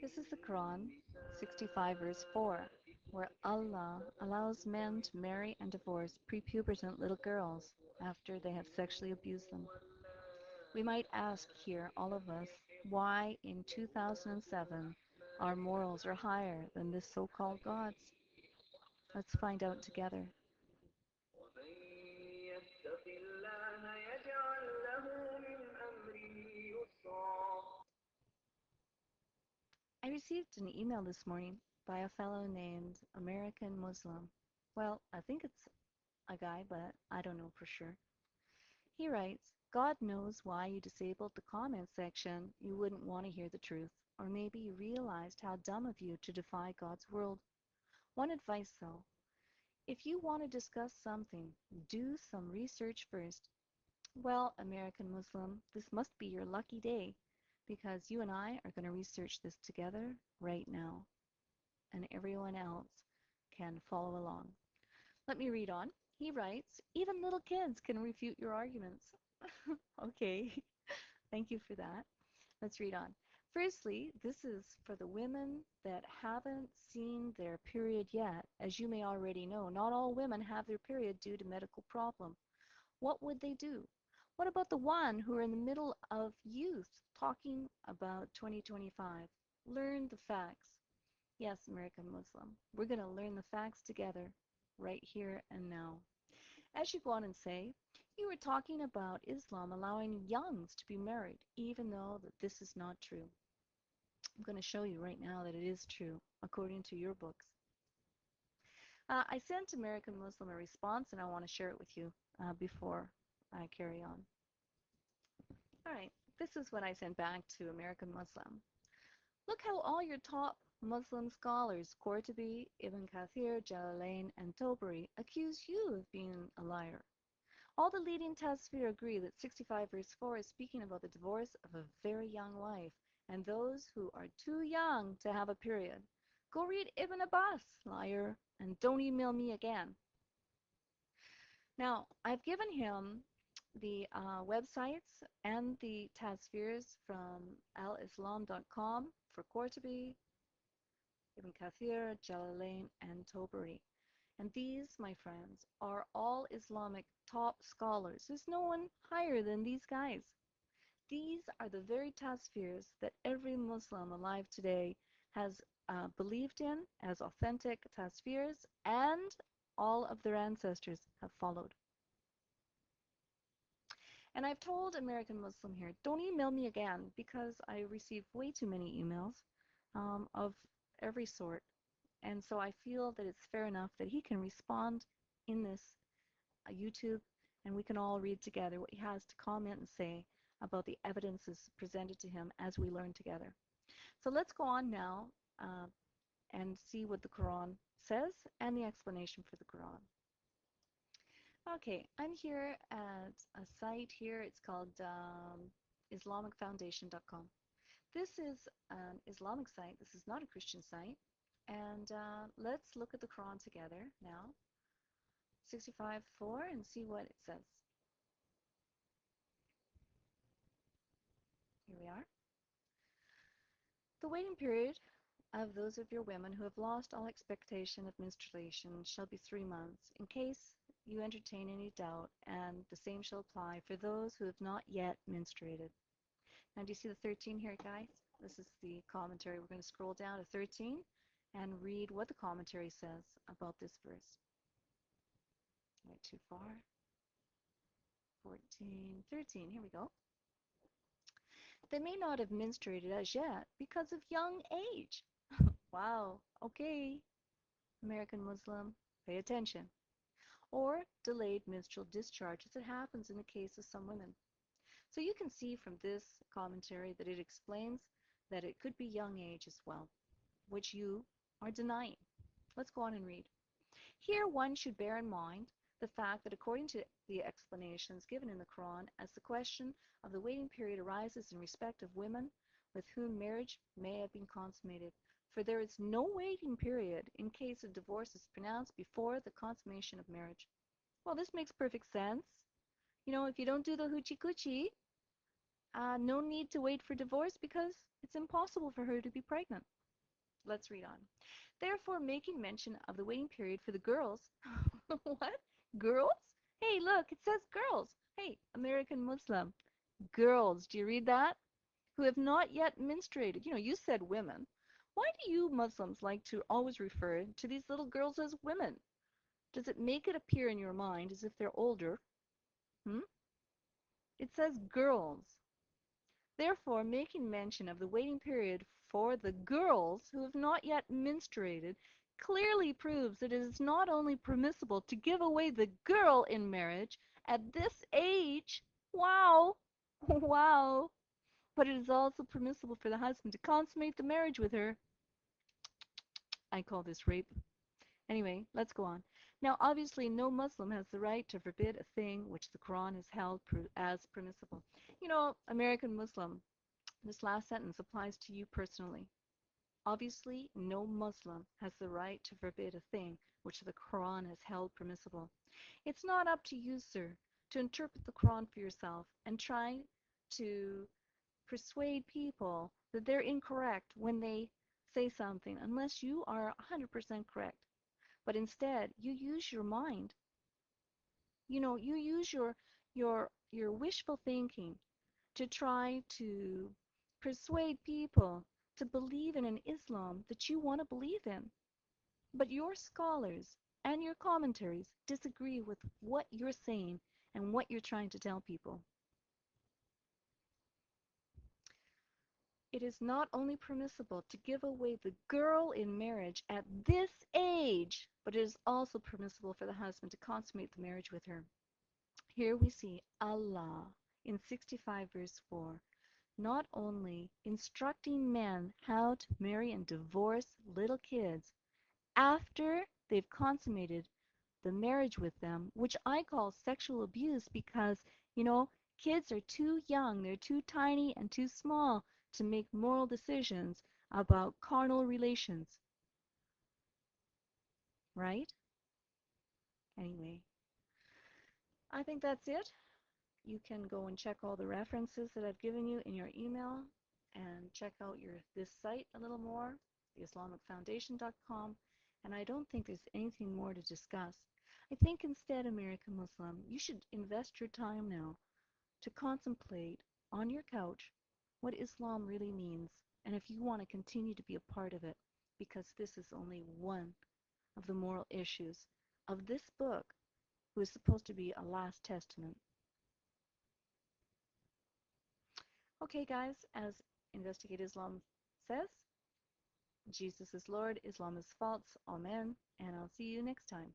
This is the Quran, 65 verse 4, where Allah allows men to marry and divorce prepubertant little girls after they have sexually abused them. We might ask here, all of us, why in 2007 our morals are higher than this so-called God's. Let's find out together. I received an email this morning by a fellow named American Muslim. Well, I think it's a guy, but I don't know for sure. He writes, God knows why you disabled the comment section. You wouldn't want to hear the truth. Or maybe you realized how dumb of you to defy God's world. One advice though, if you want to discuss something, do some research first. Well, American Muslim, this must be your lucky day because you and I are going to research this together right now, and everyone else can follow along. Let me read on. He writes, even little kids can refute your arguments. Okay, thank you for that. Let's read on. Firstly, this is for the women that haven't seen their period yet. As you may already know, not all women have their period due to medical problem. What would they do? What about the one who are in the middle of youth talking about 2025? Learn the facts. Yes, American Muslim, we're going to learn the facts together right here and now. As you go on and say, you were talking about Islam allowing youngs to be married, even though that this is not true. I'm going to show you right now that it is true, according to your books. I sent American Muslim a response, and I want to share it with you before I carry on. All right, this is what I sent back to American Muslim. Look how all your top Muslim scholars, Qurtubi, Ibn Kathir, Jalalain, and Tobari, accuse you of being a liar. All the leading tafsir agree that 65 verse 4 is speaking about the divorce of a very young wife and those who are too young to have a period. Go read Ibn Abbas, liar, and don't email me again. Now, I've given him the websites and the tafsirs from alislam.com for Qurtubi, Ibn Kathir, Jalalain, and Tobari. And these, my friends, are all Islamic top scholars. There's no one higher than these guys. These are the very tafsirs that every Muslim alive today has believed in as authentic tafsirs, and all of their ancestors have followed. And I've told American Muslim here, don't email me again because I receive way too many emails of every sort. And so I feel that it's fair enough that he can respond in this YouTube, and we can all read together what he has to comment and say about the evidences presented to him as we learn together. So let's go on now and see what the Quran says and the explanation for the Quran. Okay, I'm here at a site here. It's called IslamicFoundation.com. This is an Islamic site. This is not a Christian site. And let's look at the Quran together now. 65:4 and see what it says. Here we are. The waiting period of those of your women who have lost all expectation of menstruation shall be 3 months, in case you entertain any doubt, and the same shall apply for those who have not yet menstruated. Now, do you see the 13 here, guys? This is the commentary. We're going to scroll down to 13 and read what the commentary says about this verse. Went too far. 14, 13, here we go. They may not have menstruated as yet because of young age. Wow, okay, American Muslim, pay attention. Or delayed menstrual discharge, as it happens in the case of some women. So you can see from this commentary that it explains that it could be young age as well, which you are denying. Let's go on and read. Here one should bear in mind the fact that according to the explanations given in the Quran, as the question of the waiting period arises in respect of women with whom marriage may have been consummated, for there is no waiting period in case of divorce is pronounced before the consummation of marriage. Well, this makes perfect sense. You know, if you don't do the hoochie coochie, No need to wait for divorce because it's impossible for her to be pregnant. Let's read on. Therefore, making mention of the waiting period for the girls. What? Girls? Hey, look, it says girls. Hey, American Muslim. Girls, do you read that? Who have not yet menstruated. You said women. Why do you Muslims like to always refer to these little girls as women? Does it make it appear in your mind as if they're older? Hmm? It says girls. Therefore, making mention of the waiting period for the girls who have not yet menstruated clearly proves that it is not only permissible to give away the girl in marriage at this age, wow, wow, but it is also permissible for the husband to consummate the marriage with her. I call this rape. Anyway, let's go on. Now, obviously, no Muslim has the right to forbid a thing which the Quran has held as permissible. American Muslim, this last sentence applies to you personally. Obviously, no Muslim has the right to forbid a thing which the Quran has held permissible. It's not up to you, sir, to interpret the Quran for yourself and try to persuade people that they're incorrect when they say something unless you are 100% correct. But instead, you use your mind. You use your wishful thinking to try to persuade people to believe in an Islam that you want to believe in. But your scholars and your commentaries disagree with what you're saying and what you're trying to tell people. It is not only permissible to give away the girl in marriage at this age, but it is also permissible for the husband to consummate the marriage with her. Here we see Allah in 65 verse 4 not only instructing men how to marry and divorce little kids after they've consummated the marriage with them, which I call sexual abuse because, kids are too young, they're too tiny and too small to make moral decisions about carnal relations, right? Anyway, I think that's it. You can go and check all the references that I've given you in your email and check out this site a little more, theislamicfoundation.com, and I don't think there's anything more to discuss. I think instead, American Muslim, you should invest your time now to contemplate on your couch what Islam really means and if you want to continue to be a part of it, because this is only one of the moral issues of this book, who is supposed to be a last testament. Okay, guys, as Investigate Islam says, Jesus is Lord, Islam is false. Amen. And I'll see you next time.